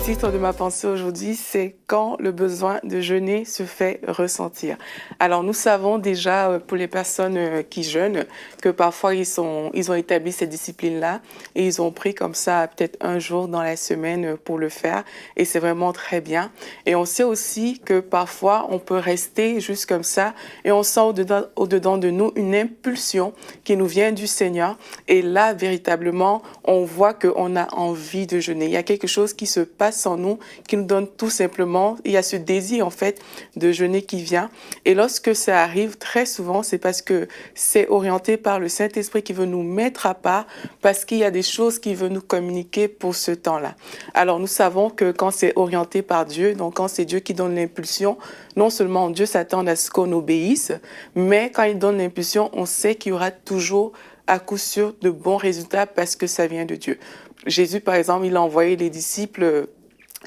titre de ma pensée aujourd'hui, c'est quand le besoin de jeûner se fait ressentir. Alors, nous savons déjà pour les personnes qui jeûnent que parfois ils ont établi cette discipline-là et ils ont pris comme ça peut-être un jour dans la semaine pour le faire et c'est vraiment très bien. Et on sait aussi que parfois on peut rester juste comme ça et on sent au-dedans de nous une impulsion qui nous vient du Seigneur et là, véritablement, on voit qu'on a envie de jeûner. Il y a quelque chose qui se passe en nous, qui nous donne tout simplement, il y a ce désir en fait de jeûner qui vient. Et lorsque ça arrive, très souvent, c'est parce que c'est orienté par le Saint-Esprit qui veut nous mettre à part, parce qu'il y a des choses qu'il veut nous communiquer pour ce temps-là. Alors nous savons que quand c'est orienté par Dieu, donc quand c'est Dieu qui donne l'impulsion, non seulement Dieu s'attend à ce qu'on obéisse, mais quand il donne l'impulsion, on sait qu'il y aura toujours à coup sûr de bons résultats parce que ça vient de Dieu. Jésus, par exemple, il a envoyé les disciples,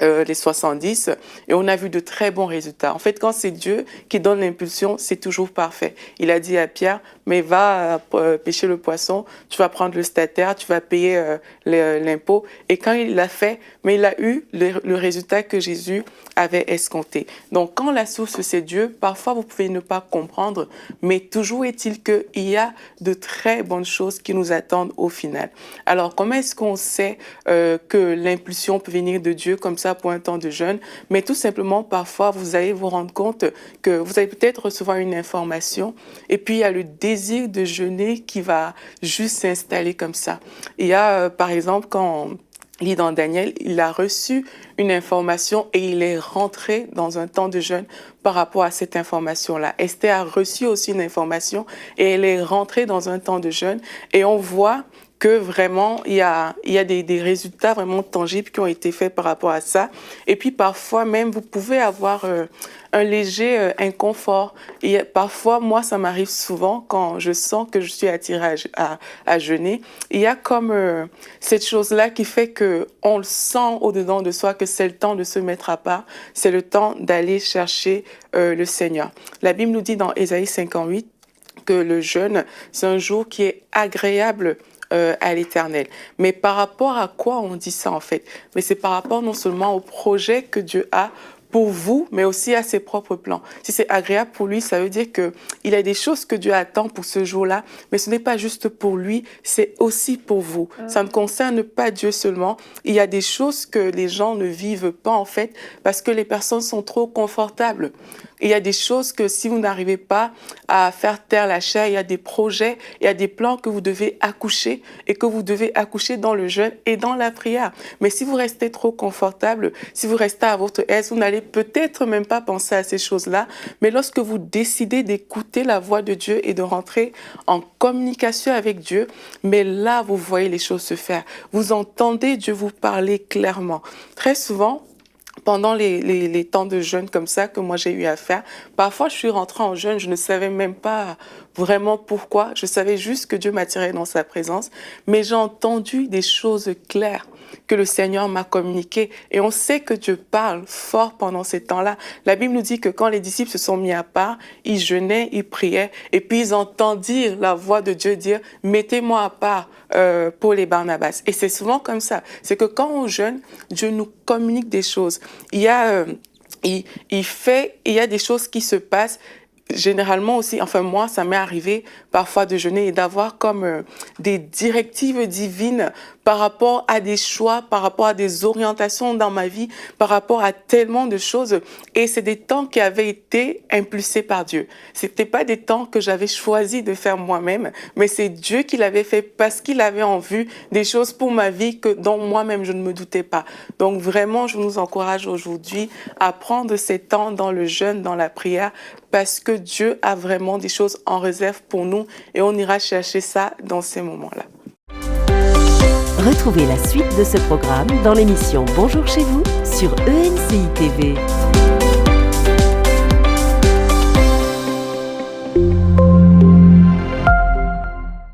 les 70, et on a vu de très bons résultats. En fait, quand c'est Dieu qui donne l'impulsion, c'est toujours parfait. Il a dit à Pierre, mais va pêcher le poisson, tu vas prendre le statère, tu vas payer l'impôt. Et quand il l'a fait, mais il a eu le résultat que Jésus avait escompté. Donc, quand la source, c'est Dieu, parfois vous pouvez ne pas comprendre, mais toujours est-il qu'il y a de très bonnes choses qui nous attendent au final. Alors, comment est-ce qu'on sait que l'impulsion peut venir de Dieu comme ça pour un temps de jeûne? Mais tout simplement, parfois, vous allez vous rendre compte que vous allez peut-être recevoir une information et puis il y a le désir de jeûner qui va juste s'installer comme ça. Il y a, par exemple, quand on lit dans Daniel, il a reçu une information et il est rentré dans un temps de jeûne par rapport à cette information-là. Esther a reçu aussi une information et elle est rentrée dans un temps de jeûne et on voit que vraiment, il y a des résultats vraiment tangibles qui ont été faits par rapport à ça. Et puis parfois même, vous pouvez avoir un léger inconfort. Et parfois, moi, ça m'arrive souvent quand je sens que je suis attirée à jeûner. Il y a comme cette chose-là qui fait qu'on le sent au-dedans de soi que c'est le temps de se mettre à part. C'est le temps d'aller chercher le Seigneur. La Bible nous dit dans Ésaïe 58 que le jeûne, c'est un jour qui est agréable à l'Éternel. Mais par rapport à quoi on dit ça en fait? Mais c'est par rapport non seulement au projet que Dieu a pour vous, mais aussi à ses propres plans. Si c'est agréable pour lui, ça veut dire qu'il y a des choses que Dieu attend pour ce jour-là, mais ce n'est pas juste pour lui, c'est aussi pour vous. Ça ne concerne pas Dieu seulement. Il y a des choses que les gens ne vivent pas en fait, parce que les personnes sont trop confortables. Il y a des choses que si vous n'arrivez pas à faire taire la chair, il y a des projets, il y a des plans que vous devez accoucher et que vous devez accoucher dans le jeûne et dans la prière. Mais si vous restez trop confortable, si vous restez à votre aise, vous n'allez peut-être même pas penser à ces choses-là. Mais lorsque vous décidez d'écouter la voix de Dieu et de rentrer en communication avec Dieu, mais là, vous voyez les choses se faire. Vous entendez Dieu vous parler clairement. Très souvent, pendant les temps de jeûne comme ça que moi j'ai eu à faire, parfois je suis rentrée en jeûne, je ne savais même pas vraiment pourquoi, je savais juste que Dieu m'attirait dans sa présence, mais j'ai entendu des choses claires que le Seigneur m'a communiquées et on sait que Dieu parle fort pendant ces temps-là. La Bible nous dit que quand les disciples se sont mis à part, ils jeûnaient, ils priaient et puis ils entendirent la voix de Dieu dire « Mettez-moi à part pour les Barnabas ». Et c'est souvent comme ça, c'est que quand on jeûne, Dieu nous communique des choses. Il y a des choses qui se passent. Généralement aussi, enfin moi, ça m'est arrivé parfois de jeûner et d'avoir comme des directives divines par rapport à des choix, par rapport à des orientations dans ma vie, par rapport à tellement de choses. Et c'est des temps qui avaient été impulsés par Dieu. C'était pas des temps que j'avais choisi de faire moi-même, mais c'est Dieu qui l'avait fait parce qu'il avait en vue des choses pour ma vie dont moi-même je ne me doutais pas. Donc vraiment, je nous encourage aujourd'hui à prendre ces temps dans le jeûne, dans la prière, parce que Dieu a vraiment des choses en réserve pour nous et on ira chercher ça dans ces moments-là. Retrouvez la suite de ce programme dans l'émission Bonjour chez vous sur ENCI TV.